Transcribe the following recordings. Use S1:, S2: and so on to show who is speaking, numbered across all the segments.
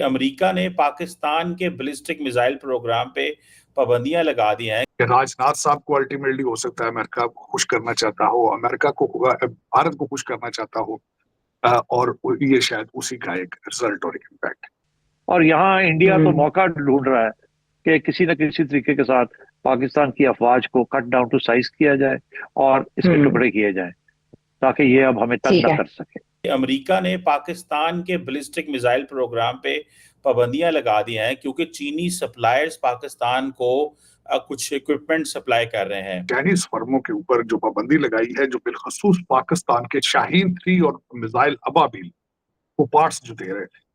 S1: America ने पाकिस्तान के ballistic missile programme पे पाबंदियां लगा दी हैं।
S2: राजनाथ साहब को अल्टीमेटली हो सकता है अमेरिका को खुश करना चाहता हो, अमेरिका को भारत को खुश करना चाहता हो, और ये शायद उसी का एक रिजल्ट और एक इम्पैक्ट।
S3: और यहाँ इंडिया तो मौका ढूंढ रहा है कि किसी न किसी तरीके के साथ पाकिस्तान की अफवाज को कट डाउन टू साइज किया जाए और इसके टुकड़े किए जाए ताकि ये अब हमें तंग न कर सके।
S1: अमेरिका ने पाकिस्तान के बैलिस्टिक मिसाइल प्रोग्राम पे पाबंदियां लगा दी हैं क्योंकि चीनी सप्लायर्स पाकिस्तान को कुछ इक्विपमेंट सप्लाई कर रहे हैं।
S2: चाइनीज फर्मों के ऊपर जो पाबंदी लगाई है, जो बिलखसूस पाकिस्तान के शाहीन 3 और मिसाइल अबाबिल को पार्ट्स जो दे रहे थे,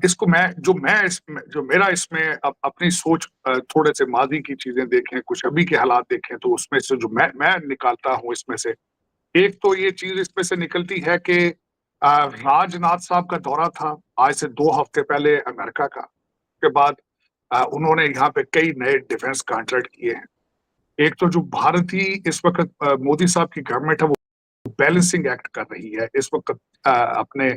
S2: इसको मेरा इसमें अपनी सोच, थोड़े से माजी की चीजें देखें, कुछ अभी के हालात देखें, तो उसमें से जो मैं निकालता हूं, इसमें से एक तो ये चीज इसमें से निकलती है कि राजनाथ साहब का दौरा था आज से 2 हफ्ते पहले अमेरिका का। के बाद उन्होंने यहाँ पे कई नए डिफेंस कॉन्ट्रैक्ट किए हैं। एक तो जो भारतीय इस वक्त मोदी साहब की गवर्नमेंट है, वो बैलेंसिंग एक्ट कर रही है इस वक्त, अपने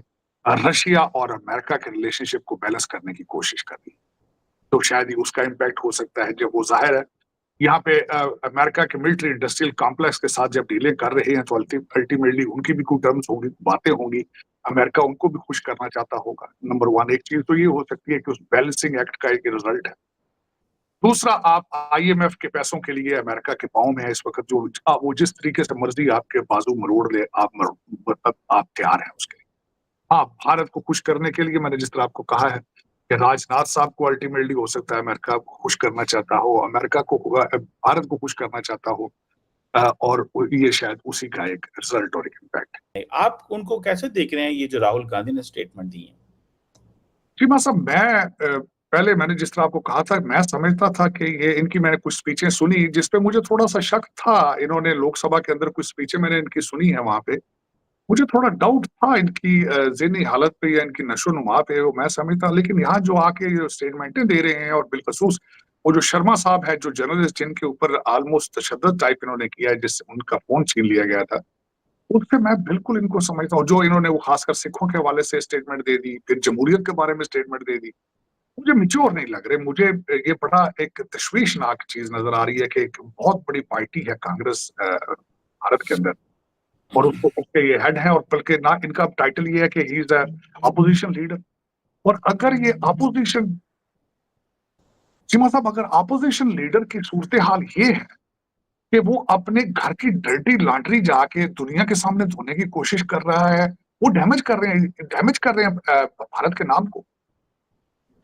S2: रशिया और अमेरिका के रिलेशनशिप को बैलेंस करने की कोशिश कर रही है। तो शायद ही उसका इम्पैक्ट हो सकता है। जब वो जाहिर है यहाँ पे अमेरिका के मिलिट्री इंडस्ट्रियल कॉम्प्लेक्स के साथ जब डीलिंग कर रहे हैं, तो अल्टीमेटली उनकी भी कोई टर्म्स होंगी, बातें होंगी, अमेरिका उनको भी खुश करना चाहता होगा। नंबर 1 एक चीज तो ये हो सकती है कि उस बैलेंसिंग एक्ट का एक रिजल्ट है। दूसरा, आप आईएमएफ के पैसों के लिए अमेरिका के पांव में है इस वक्त, जो वो जिस तरीके से मर्जी आपके बाजू मरोड़ ले, आप तैयार हैं उसके लिए। हाँ, भारत को खुश करने के लिए मैंने जिस तरह आपको कहा है कि राजनाथ साहब को अल्टीमेटली हो सकता है अमेरिका को खुश करना चाहता हो, अमेरिका को भारत को खुश करना चाहता हो, और ये शायद उसी का एक रिजल्ट और एक इम्पैक्ट है।
S1: आप उनको कैसे देख रहे हैं, ये जो राहुल गांधी ने स्टेटमेंट दी है?
S2: जी साहब, पहले मैंने जिस तरह आपको कहा था, मैं समझता था कि ये इनकी, मैंने कुछ स्पीचें सुनी जिसपे मुझे थोड़ा सा शक था। इन्होंने लोकसभा के अंदर कुछ स्पीचें मैंने इनकी सुनी है, वहां पे मुझे थोड़ा डाउट था इनकी ज़हनी हालत पे या इनकी नशो-नुमा पे, वो मैं समझता। लेकिन यहाँ जो आके जो स्टेटमेंटें दे रहे हैं, और बिलखसूस वो जो शर्मा साहब है, जो जर्नलिस्ट जिनके ऊपर ऑलमोस्ट तशद्दुद टाइप इन्होंने किया है, जिससे उनका फोन छीन लिया गया था, उससे मैं बिल्कुल इनको समझता हूँ। जो इन्होंने वो खासकर सिखों के हवाले से स्टेटमेंट दे दी, फिर जमहूरियत के बारे में स्टेटमेंट दे दी, मुझे मैच्योर नहीं लग रहे। मुझे ये बड़ा एक तशवीशनाक चीज नजर आ रही है कि एक बहुत बड़ी पार्टी है कांग्रेस भारत के अंदर, और उसके ये हेड है, और बल्कि ना इनका टाइटल ये है कि ही इज अपोजिशन लीडर। और अगर ये अपोजिशन, साहब, अगर अपोजिशन लीडर की सूरत हाल ये है कि वो अपने घर की डर्टी लॉन्ड्री जाके दुनिया के सामने धोने की कोशिश कर रहा है, वो डैमेज कर रहे हैं भारत के नाम को।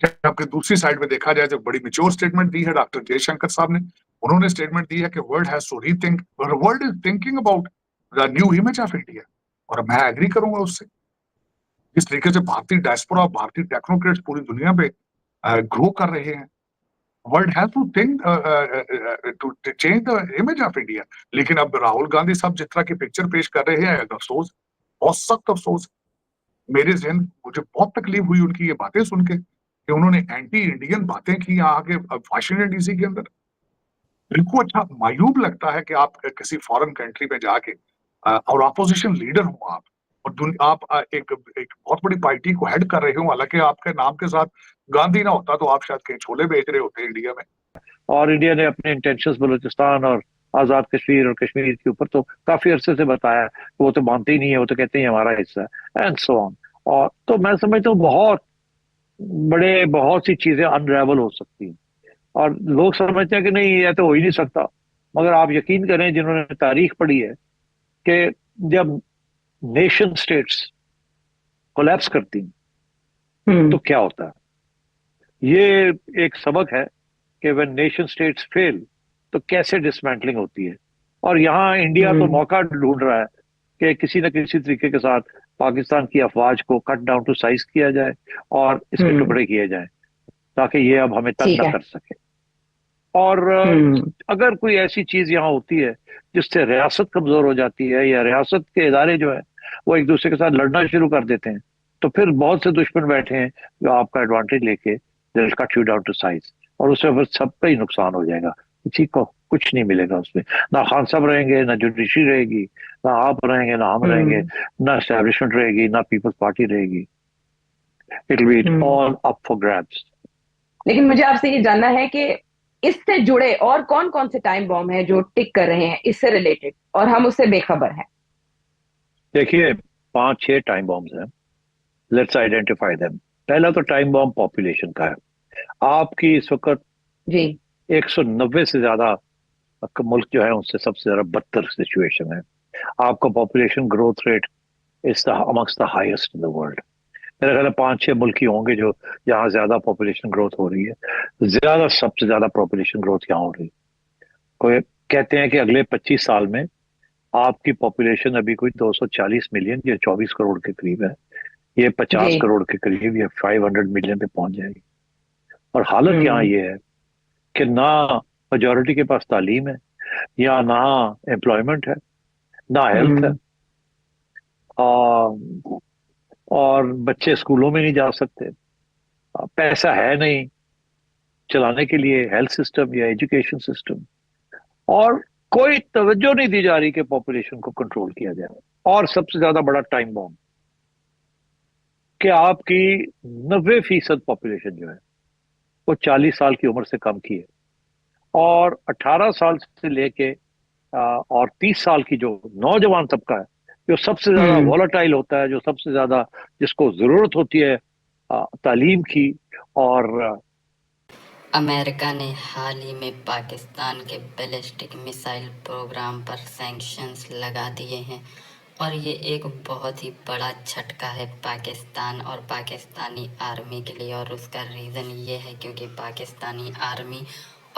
S2: जबकि दूसरी साइड में देखा जाए, जब बड़ी मेच्योर स्टेटमेंट दी है डॉक्टर जयशंकर साहब ने, उन्होंने स्टेटमेंट दी है कि world has to rethink, world is thinking about the new image of India. और मैं एग्री करूंगा उससे। जिस तरीके से भारतीय डायस्पोरा, भारतीय टेक्नोक्रेट्स पूरी दुनिया पे ग्रो कर रहे हैं, world has to think to change the image of India. लेकिन अब राहुल गांधी साहब जिस तरह की पिक्चर पेश कर रहे हैं, अफसोस, बहुत सख्त अफसोस। मेरे जहन, मुझे बहुत तकलीफ हुई उनकी ये बातें सुन के कि उन्होंने एंटी इंडियन बातें की आगे वाशिंगटन डीसी के अंदर। बिल्कुल अच्छा मायूब लगता है कि आप किसी फॉरेन कंट्री में जाके और अपोजिशन लीडर हो आप, और आप एक बहुत बड़ी पार्टी को हेड कर रहे हो। हालांकि आपके नाम के साथ गांधी ना होता तो आप शायद कहीं छोले बेच रहे होते इंडिया में।
S3: और इंडिया ने अपने इंटेंशंस बलूचिस्तान और आजाद कश्मीर और कश्मीर के ऊपर तो काफी अरसे से बताया, वो तो मानते ही नहीं है, वो तो कहते हैं हमारा हिस्सा है, एंड सो ऑन। और तो मैं समझता हूँ बहुत सी चीजें अनरेवल हो सकती हैं, और लोग समझते हैं कि नहीं, ये तो हो ही नहीं सकता। मगर आप यकीन करें, जिन्होंने तारीख पढ़ी है, कि जब नेशन स्टेट्स कोलैप्स करती हैं तो क्या होता है। ये एक सबक है कि व्हेन नेशन स्टेट्स फेल तो कैसे डिसमेंटलिंग होती है। और यहाँ इंडिया तो मौका ढूंढ रहा है कि किसी न किसी तरीके के साथ पाकिस्तान की अफवाज को कट डाउन टू साइज किया जाए और इसके टुकड़े किए जाए ताकि ये अब हमें तंग न कर सके। और अगर कोई ऐसी चीज यहाँ होती है जिससे रियासत कमजोर हो जाती है, या रियासत के इदारे जो है वो एक दूसरे के साथ लड़ना शुरू कर देते हैं, तो फिर बहुत से दुश्मन बैठे हैं जो आपका एडवांटेज लेके they will cut you down to size, और उससे फिर सबका ही नुकसान हो जाएगा, किसी को कुछ नहीं मिलेगा उसमें। ना खान साहब रहेंगे, ना जुडिशरी रहेगी, ना आप रहेंगे, ना हम रहेंगे, ना एस्टेब्लिशमेंट रहेगी, ना पीपल्स पार्टी रहेगी। It'll be all up for grabs.
S4: लेकिन मुझे आपसे ये जानना है कि इससे जुड़े और कौन कौन से टाइम बॉम्ब हैं जो टिक कर रहे हैं इससे रिलेटेड और हम उससे बेखबर हैं।
S3: देखिए 5-6 टाइम बॉम्ब्स हैं, लेट्स आइडेंटिफाई देम। पहला तो टाइम बॉम्ब पॉपुलेशन का है। आपकी इस वक्त
S4: जी
S3: 190 से ज्यादा मुल्क जो है उनसे सबसे ज्यादा बदतर सिचुएशन है। आपका population growth rate is the amongst the highest in the world. मेरा ख्याल है 5-6 मुल्क ही होंगे जो जहाँ ज्यादा पॉपुलेशन ग्रोथ हो रही है। सबसे ज्यादा पॉपुलेशन ग्रोथ यहाँ हो रही है। कोई कहते हैं कि अगले 25 साल में आपकी पॉपुलेशन अभी कोई 240 मिलियन या 24 करोड़ के करीब है, ये 50
S4: जी
S3: करोड़ के करीब, ये 500 मिलियन पे पहुंच जाएगी। और हालत यहाँ ये है कि ना मेजोरिटी के पास तालीम है, या ना एम्प्लॉयमेंट है, ना हेल्थ है, और बच्चे स्कूलों में नहीं जा सकते, पैसा है नहीं चलाने के लिए हेल्थ सिस्टम या एजुकेशन सिस्टम, और कोई तवज्जो नहीं दी जा रही कि पॉपुलेशन को कंट्रोल किया जाए। और सबसे ज्यादा बड़ा टाइम बॉम्ब कि आपकी 90% पॉपुलेशन जो है वो 40 साल की उम्र से कम की है, और 18 साल से लेके और 30 साल की जो नौजवान तबका है, जो सबसे ज्यादा वॉलेटाइल होता है, जो सबसे ज्यादा जिसको जरूरत होती है तालीम की। और
S5: अमेरिका ने हाल ही में पाकिस्तान के बैलिस्टिक मिसाइल प्रोग्राम पर सैंक्शंस लगा दिए हैं और ये एक बहुत ही बड़ा झटका है पाकिस्तान और पाकिस्तानी आर्मी के लिए। और उसका रीज़न ये है क्योंकि पाकिस्तानी आर्मी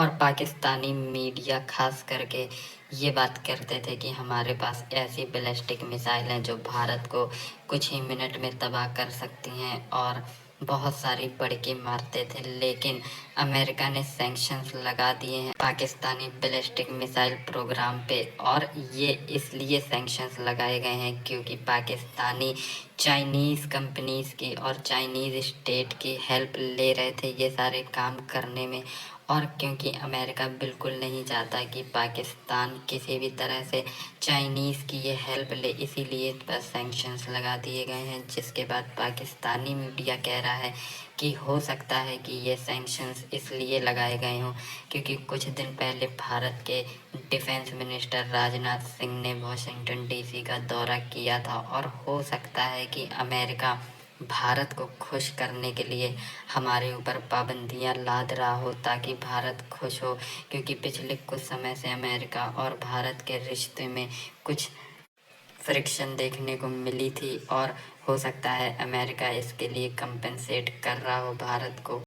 S5: और पाकिस्तानी मीडिया खास करके ये बात करते थे कि हमारे पास ऐसी बैलिस्टिक मिसाइल हैं जो भारत को कुछ ही मिनट में तबाह कर सकती हैं और बहुत सारी पड़के मारते थे। लेकिन अमेरिका ने सैंक्शंस लगा दिए हैं पाकिस्तानी बैलिस्टिक मिसाइल प्रोग्राम पे, और ये इसलिए सैंक्शंस लगाए गए हैं क्योंकि पाकिस्तानी चाइनीज़ कंपनीज़ की और चाइनीज़ स्टेट की हेल्प ले रहे थे ये सारे काम करने में। और क्योंकि अमेरिका बिल्कुल नहीं चाहता कि पाकिस्तान किसी भी तरह से चाइनीज़ की ये हेल्प ले, इसीलिए इस पर सैंक्शंस लगा दिए गए हैं। जिसके बाद पाकिस्तानी मीडिया कह रहा है कि हो सकता है कि ये सैंक्शंस इसलिए लगाए गए हों क्योंकि कुछ दिन पहले भारत के डिफेंस मिनिस्टर राजनाथ सिंह ने वाशिंगटन डीसी का दौरा किया था, और हो सकता है कि अमेरिका भारत को खुश करने के लिए हमारे ऊपर पाबंदियां लाद रहा हो ताकि भारत खुश हो। क्योंकि पिछले कुछ समय से अमेरिका और भारत के रिश्ते में कुछ फ्रिक्शन देखने को मिली थी और हो सकता है अमेरिका इसके लिए कंपेंसेट कर रहा हो भारत को।